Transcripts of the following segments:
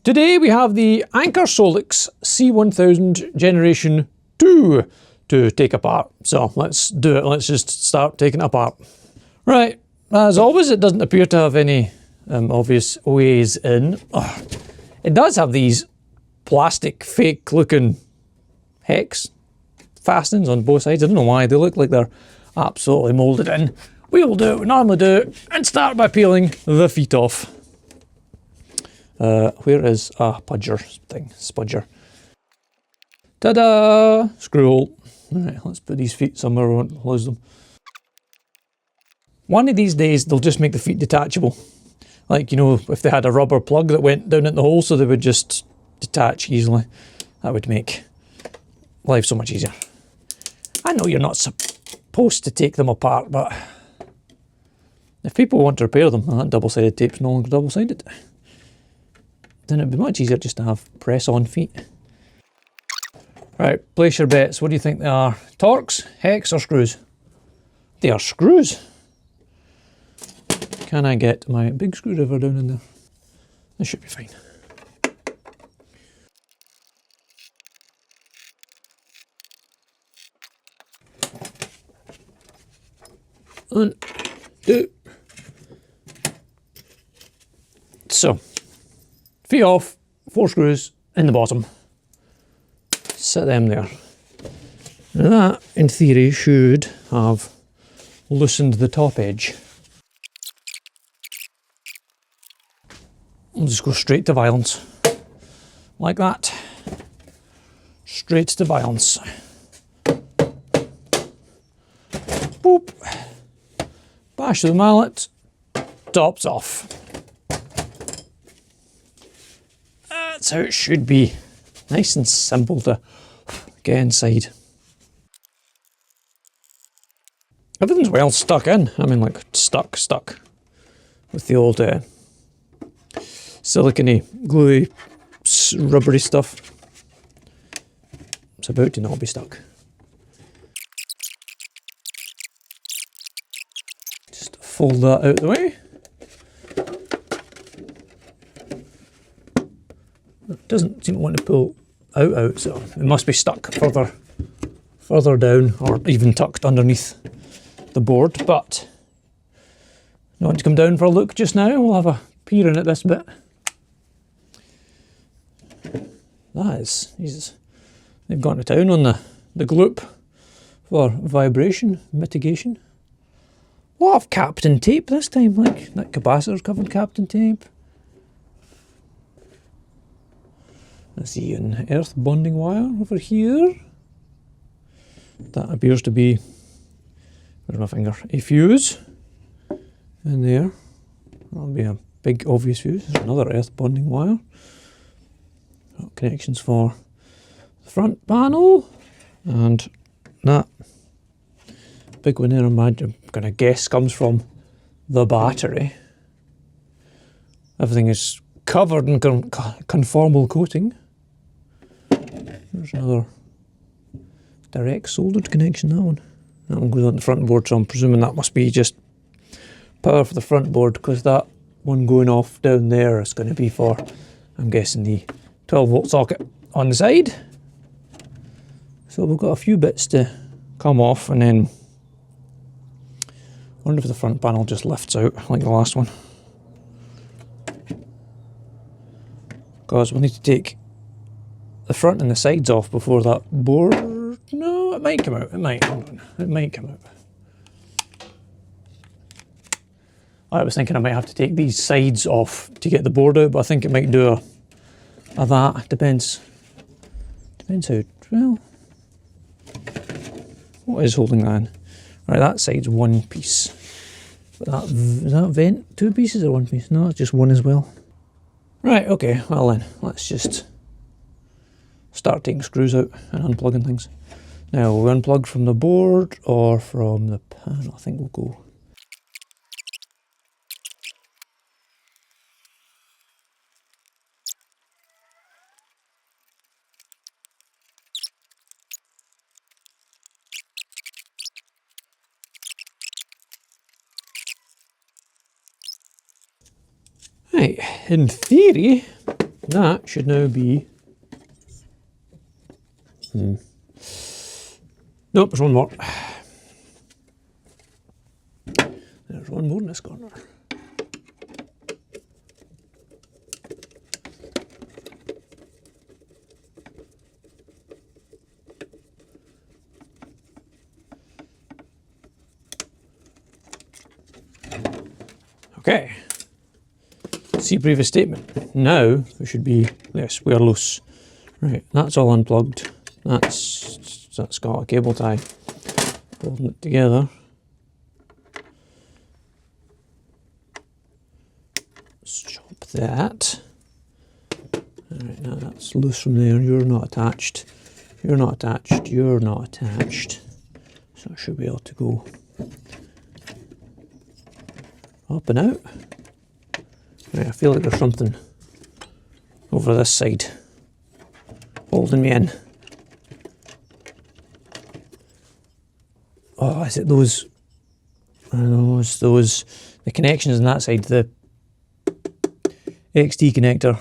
Today we have the Anker Solix C1000 Generation 2 to take apart. So let's do it. Let's just start taking it apart. Right, as always, it doesn't appear to have any obvious ways in. It does have these plastic, fake looking hex fastenings on both sides. I don't know why, they look like they're absolutely moulded in. We will do what we normally do and start by peeling the feet off. Where is a pudger thing? Spudger. Ta-da! Screw hole. Alright, let's put these feet somewhere we won't lose them. One of these days they'll just make the feet detachable. Like, you know, if they had a rubber plug that went down in the hole so they would just detach easily. That would make life so much easier. I know you're not supposed to take them apart, but if people want to repair them, and that double-sided tape's no longer double-sided, then it'd be much easier just to have press-on feet. Right, place your bets. What do you think they are? Torx, hex or screws? They are screws. Can I get my big screwdriver down in there? This should be fine. One, two. So, feet off, 4 screws in the bottom. Set them there. Now that, in theory, should have loosened the top edge. We'll just go straight to violence. Like that. Straight to violence. Boop. Bash the mallet. Tops off. That's how it should be. Nice and simple to get inside. Everything's well stuck in. I mean, like stuck with the old silicone, gluey, rubbery stuff. It's about to not be stuck. Just fold that out the way. It doesn't seem to want to pull out, so it must be stuck further down, or even tucked underneath the board, but you want to come down for a look just now? We'll have a peer in at this bit. That is, Jesus. They've gone to town on the gloop for vibration mitigation. A lot of Captain tape this time, like that capacitor's covered Captain tape. Let's see, an earth bonding wire over here. That appears to be, where's my finger, a fuse in there. That'll be a big obvious fuse. There's another earth bonding wire. Got connections for the front panel, and that big one there, I'm gonna guess comes from the battery. Everything is covered in conformal coating. There's another direct soldered connection, that one. That one goes on the front board, so I'm presuming that must be just power for the front board, because that one going off down there is going to be for, I'm guessing, the 12-volt socket on the side. So we've got a few bits to come off, and then I wonder if the front panel just lifts out like the last one. Because we'll need to take the front and the sides off before that board. No, it might come out. It might. Hold on. It might come out. I was thinking I might have to take these sides off to get the board out, but I think it might do a that. Depends how well. What is holding that in? Right, that side's one piece. But is that vent 2 pieces or 1 piece? No, it's just one as well. Right, okay, well then, let's just start taking screws out and unplugging things. Now, will we unplug from the board or from the panel? I think we'll go. Right, in theory, that should now be... Nope, there's one more. There's one more in this corner. Okay. See previous statement. Now we should be, yes, we are loose. Right, that's all unplugged. That's got a cable tie holding it together. Let's chop that. Alright, now that's loose from there. You're not attached. You're not attached. You're not attached. So I should be able to go up and out. Right, I feel like there's something over this side holding me in. Oh, is it those? I don't know, it's those, the connections on that side, the XT connector,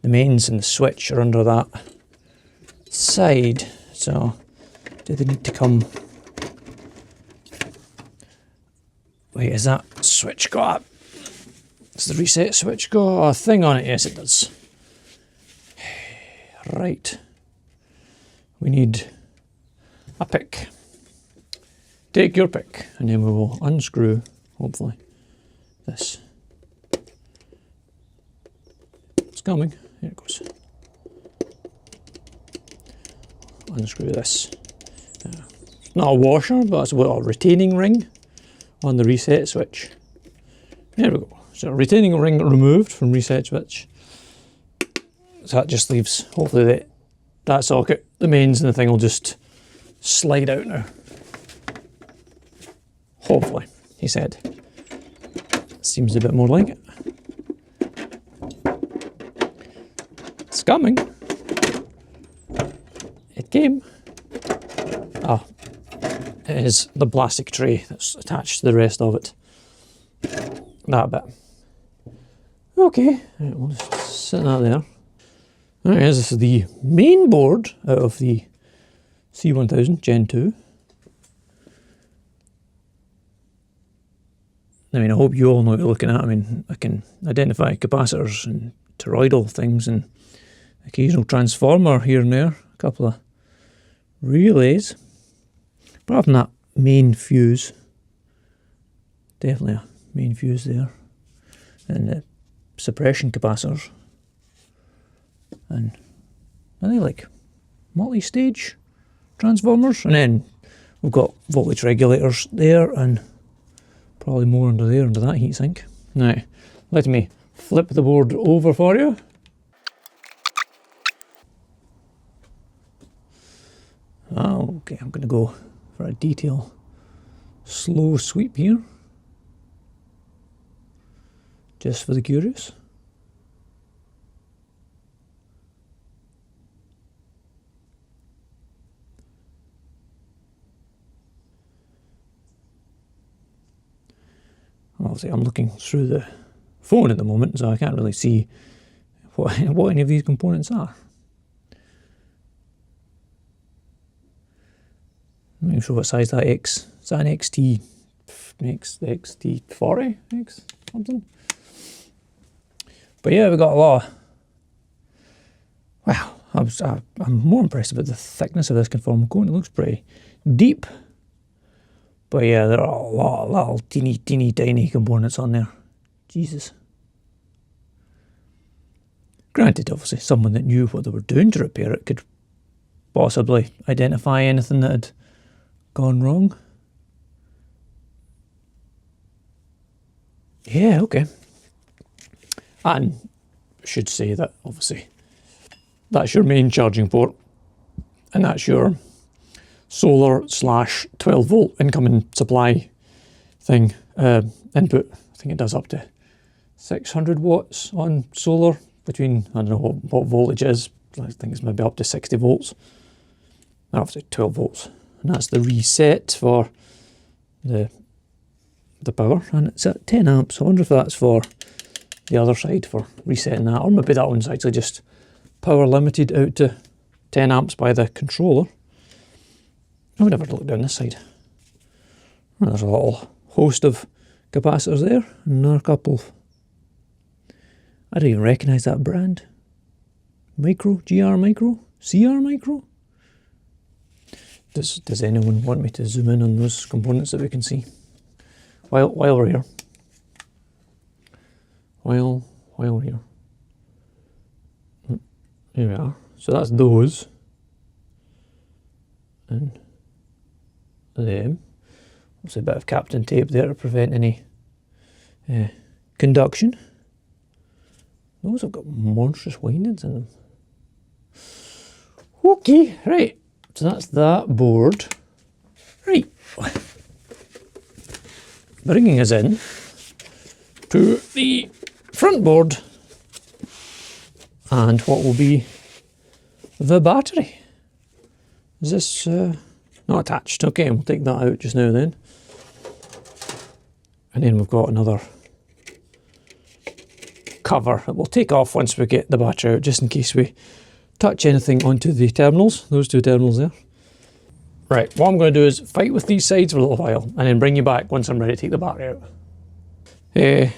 the mains and the switch are under that side. So, do they need to come? Wait, is that switch got? Does the reset switch got a thing on it? Yes, it does. Right. We need a pick. Take your pick, and then we will unscrew, hopefully, this. It's coming. Here it goes. Unscrew this. It's not a washer, but it's a retaining ring on the reset switch. There we go. So retaining ring removed from reset switch. So that just leaves, hopefully, that socket, the mains, and the thing will just slide out now. Hopefully, he said. Seems a bit more like it. It's coming. It came. Ah, it is the plastic tray that's attached to the rest of it. That bit. Okay, right, we'll just set that there. Alright, this is the main board out of the C1000 Gen 2. I mean, I hope you all know what you're looking at. I mean, I can identify capacitors and toroidal things and occasional transformer here and there. A couple of relays. Apart from that main fuse. Definitely a main fuse there. And the suppression capacitors. And are they like multi-stage transformers? And then we've got voltage regulators there and probably more under there, under that heatsink. Now, let me flip the board over for you. Okay, I'm going to go for a detail slow sweep here. Just for the curious. Obviously, I'm looking through the phone at the moment, so I can't really see what any of these components are. I'm not sure what size that X. Is that an XT40 X something? But yeah, we've got a lot of, wow, I'm more impressed about the thickness of this conformal coating. It looks pretty deep. But yeah, there are a lot of little teeny tiny components on there. Jesus. Granted, obviously, someone that knew what they were doing to repair it could possibly identify anything that had gone wrong. Yeah, okay. And I should say that, obviously, that's your main charging port. And that's your solar / 12 volt incoming supply thing, input. I think it does up to 600 watts on solar between, I don't know what voltage is, I think it's maybe up to 60 volts, or up to 12 volts. And that's the reset for the power, and it's at 10 amps. I wonder if that's for the other side for resetting that, or maybe that one's actually just power limited out to 10 amps by the controller. I would never look down this side. Well, there's a little host of capacitors there, and another couple. I don't even recognise that brand. Micro, GR Micro, CR Micro. Does anyone want me to zoom in on those components that we can see while we're here? While we're here. Here we are. So that's those. And them. Obviously a bit of Captain tape there to prevent any conduction. Those have got monstrous windings in them. Okay, right. So that's that board. Right. Bringing us in to the front board and what will be the battery. Is this not attached? Okay, we'll take that out just now then. And then we've got another cover that we'll take off once we get the battery out, just in case we touch anything onto the terminals, those two terminals there. Right, what I'm going to do is fight with these sides for a little while and then bring you back once I'm ready to take the battery out.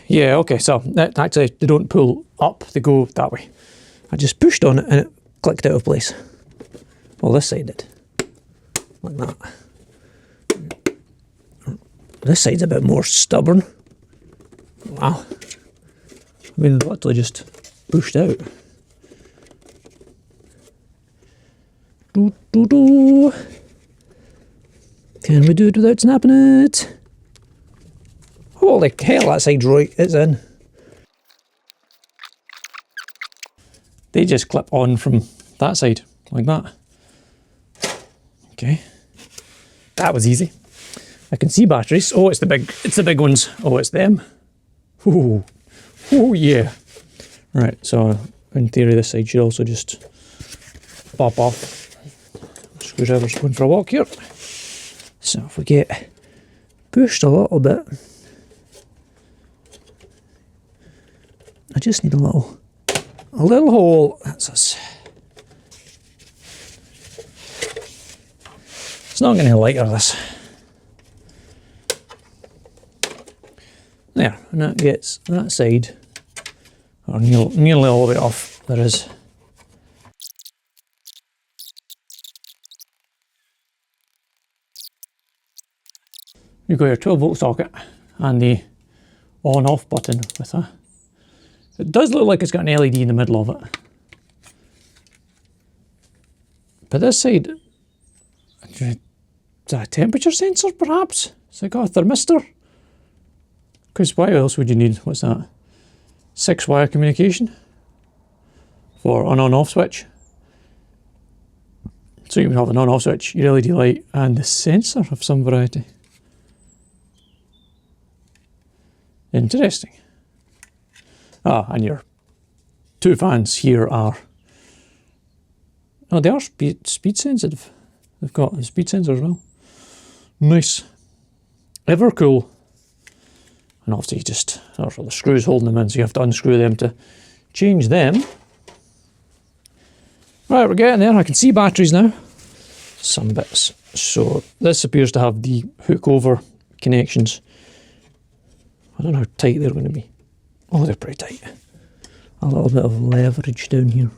Yeah, okay, so actually they don't pull up, they go that way. I just pushed on it and it clicked out of place. Well, this side did. Like that. This side's a bit more stubborn. Wow. I mean, they've actually just pushed out. Can we do it without snapping it? Holy hell, that side's right, it's in. They just clip on from that side, like that. Okay. That was easy. I can see batteries. Oh, it's the big ones. Oh, it's them. Ooh. Oh yeah. Right, so in theory this side should also just pop off. Screwdriver's going for a walk here. So if we get pushed a little bit, I just need a little hole. That's us. It's not getting lighter, this. There, and that gets that side, or nearly all the way off. There is. You've got your 12-volt socket and the on-off button with a. It does look like it's got an LED in the middle of it. But this side, is that a temperature sensor perhaps? Has it got a thermistor? Because why else would you need, what's that? 6-wire communication for an on-off switch. So you would have an on-off switch, your LED light, and the sensor of some variety. Interesting. Ah, and your two fans here are, oh, they are speed sensitive. They've got a speed sensor as well. Nice. Ever cool. And obviously you just, there's all the screws holding them in, so you have to unscrew them to change them. Right, we're getting there. I can see batteries now. Some bits. So this appears to have the hook over connections. I don't know how tight they're going to be. Oh, they're pretty tight. A little bit of leverage down here.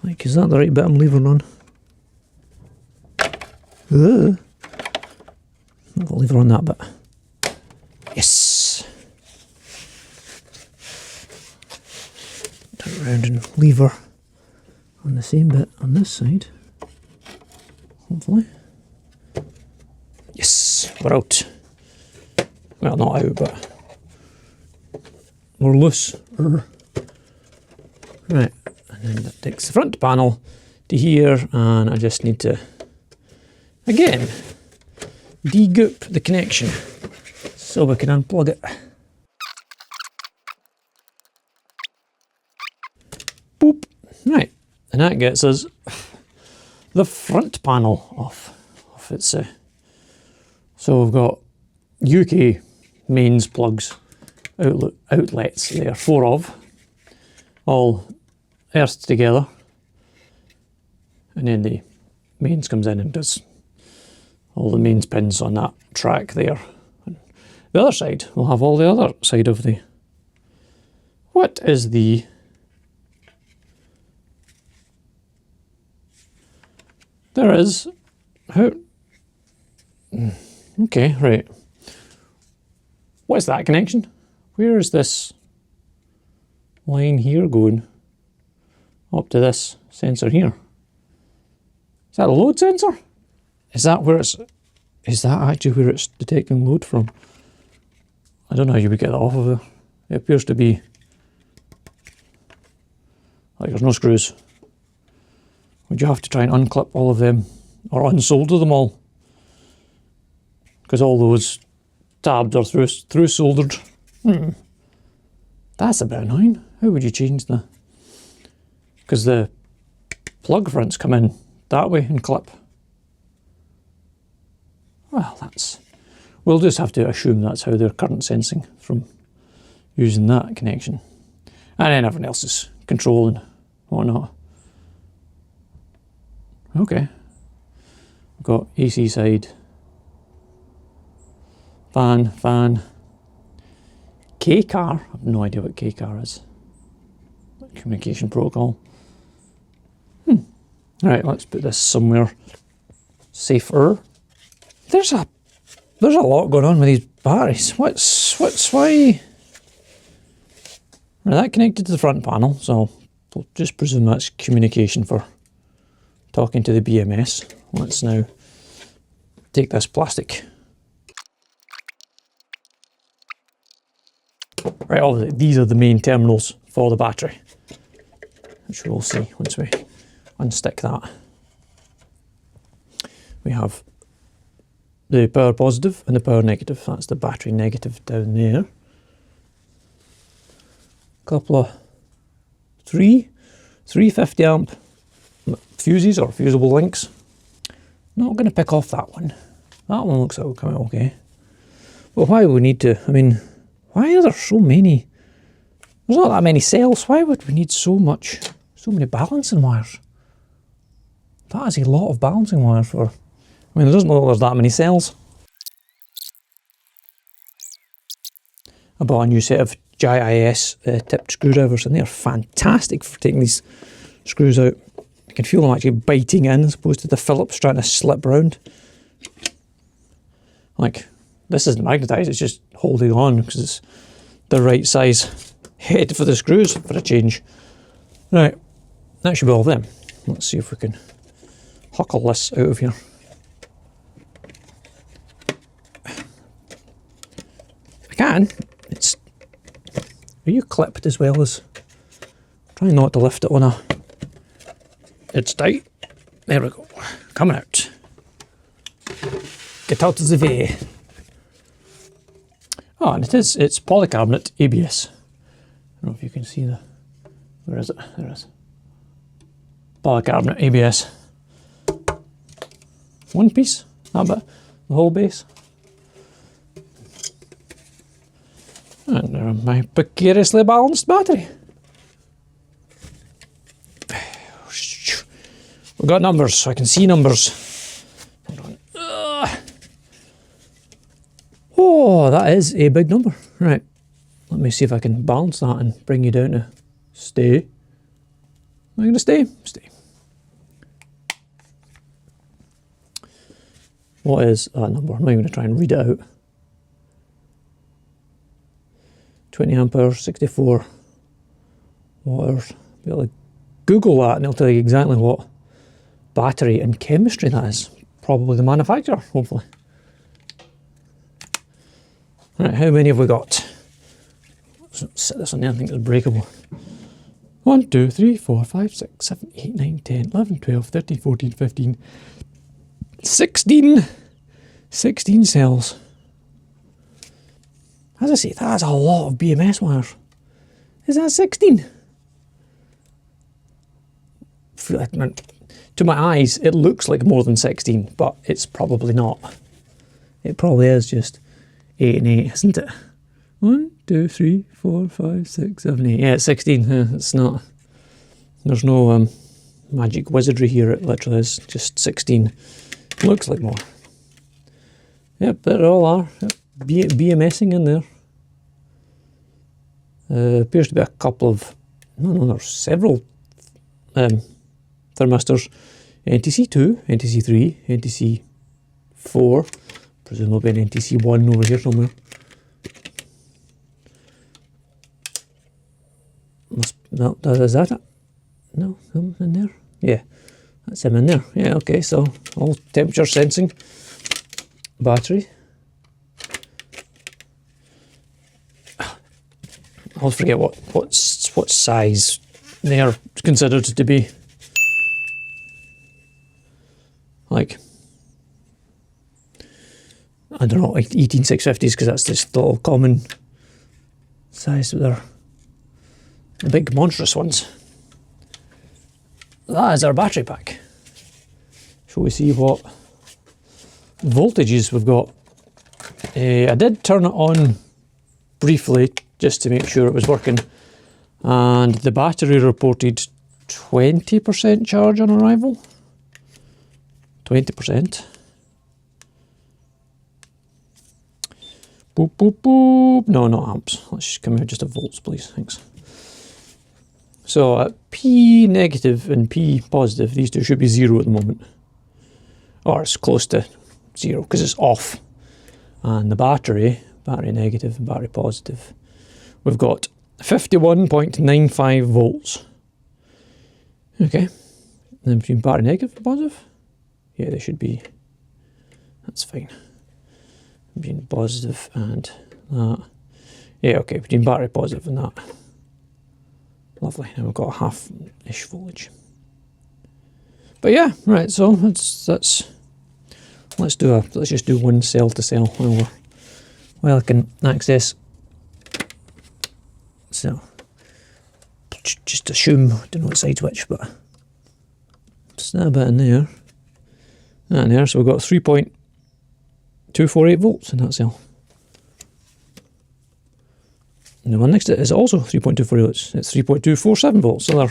Like, is that the right bit I'm levering on? I'll lever on that bit. Yes! Turn around and lever on the same bit on this side. Hopefully. Yes! We're out. Well, not out, but we're loose. Right, and then that takes the front panel to here, and I just need to, again, de-goop the connection so we can unplug it. Boop. Right, and that gets us the front panel off its. So we've got UK mains plugs outlets there, 4 of, all earthed together, and then the mains comes in and does all the mains pins on that track there. And the other side will have all the other side of the... What is the... There is... How... Okay, right. What is that connection? Where is this line here going up to this sensor here? Is that a load sensor? Is that where it's... Is that actually where it's detecting load from? I don't know how you would get that off of there. It appears to be... Like there's no screws. Would you have to try and unclip all of them? Or unsolder them all? Because all those tabs are through soldered. That's a bit annoying. How would you change the... Because the plug fronts come in that way and clip. Well, that's... We'll just have to assume that's how they're current sensing from using that connection. And then everything else is control and whatnot. Okay. We've got AC side. Fan. K-car. I have no idea what K-car is. Communication protocol. Right, let's put this somewhere safer. There's a lot going on with these batteries. What's why? Right, that connected to the front panel, so we'll just presume that's communication for talking to the BMS. Let's now take this plastic. Right, obviously these are the main terminals for the battery, which we'll see once we unstick that. We have the power positive and the power negative. That's the battery negative down there. Couple of three 50 amp fuses or fusible links. Not going to pick off that one. That one looks like it'll come out okay. But why would we need to? I mean, why are there so many? There's not that many cells. Why would we need so many balancing wires? That is a lot of balancing wires for... I mean, it doesn't look like there's that many cells. I bought a new set of GIS tipped screwdrivers, and they're fantastic for taking these screws out. You can feel them actually biting in as opposed to the Phillips trying to slip around. Like, this isn't magnetised, it's just holding on because it's the right size head for the screws for a change. Right, that should be all of them. Let's see if we can huckle this out of here. I can. It's... Are you clipped as well as... Try not to lift it on a... It's tight. There we go. Coming out. Get out of the way. Oh, and it's polycarbonate ABS. I don't know if you can see the... Where is it? There it is. Polycarbonate ABS. One piece, that bit, the whole base. And there my precariously balanced battery. We've got numbers, so I can see numbers. Hold on. Oh, that is a big number. Right, let me see if I can balance that and bring you down to stay. Am I going to stay? Stay. What is that number? I'm not even going to try and read it out. 20 amp hours, 64 watt hours. Be able to Google that and it'll tell you exactly what battery and chemistry that is. Probably the manufacturer, hopefully. Right, how many have we got? Let's set this on anything that's breakable. 1, 2, 3, 4, 5, 6, 7, 8, 9, 10, 11, 12, 13, 14, 15, 16 cells. As I say, that's a lot of BMS wires. Is that 16? To my eyes, it looks like more than 16, but it's probably not. It probably is just 8 and 8, isn't it? 1, 2, 3, 4, 5, 6, 7, 8. Yeah, it's 16. It's not. There's no magic wizardry here. It literally is just 16. Looks like more. Yep, there all are. Yep. BMSing in there. Appears to be a couple of. No, there's several thermistors. NTC2, NTC3, NTC4. Presumably an NTC1 over here somewhere. No, is that it? No, him in there? Yeah, that's him in there. Yeah, okay, so all temperature sensing. Battery. I always forget what size they are considered to be. Like, I don't know, like 18650s, because that's just the little common size, but they're the big monstrous ones. That is our battery pack. Shall we see what voltages we've got? I did turn it on briefly just to make sure it was working, and the battery reported 20% charge on arrival. 20%. Boop, boop, boop. No, not amps. Let's just come out just a volts, please. Thanks. So at P negative and P positive, these two should be 0 at the moment. Or it's close to 0 because it's off. And the battery negative and battery positive, we've got 51.95 volts. Okay. Then between battery negative and positive, yeah, they should be, that's fine. Between positive and that. Yeah, okay, between battery positive and that. Lovely. Now we've got a half-ish voltage. But yeah, right, so let's just do one cell to cell while I can access. So just assume, I don't know what side's which, but just that bit in there. And there, so we've got 3.248 volts in that cell. And the one next to it is also 3.248 volts. It's 3.247 volts. So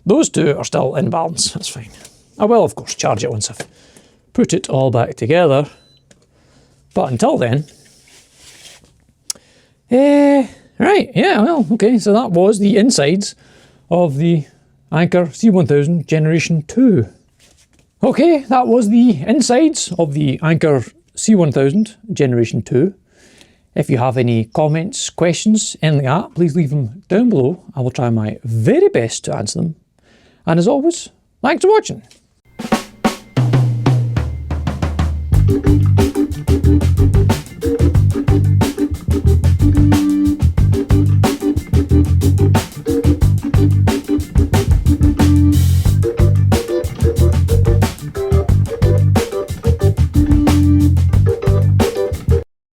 those two are still in balance. That's fine. I will, of course, charge it once I've put it all back together. But until then, right, yeah, well, okay. So that was the insides of the Anker C1000 Generation 2. Okay, that was the insides of the Anker C1000 Generation 2. If you have any comments, questions, anything like that, please leave them down below. I will try my very best to answer them. And as always, thanks for watching.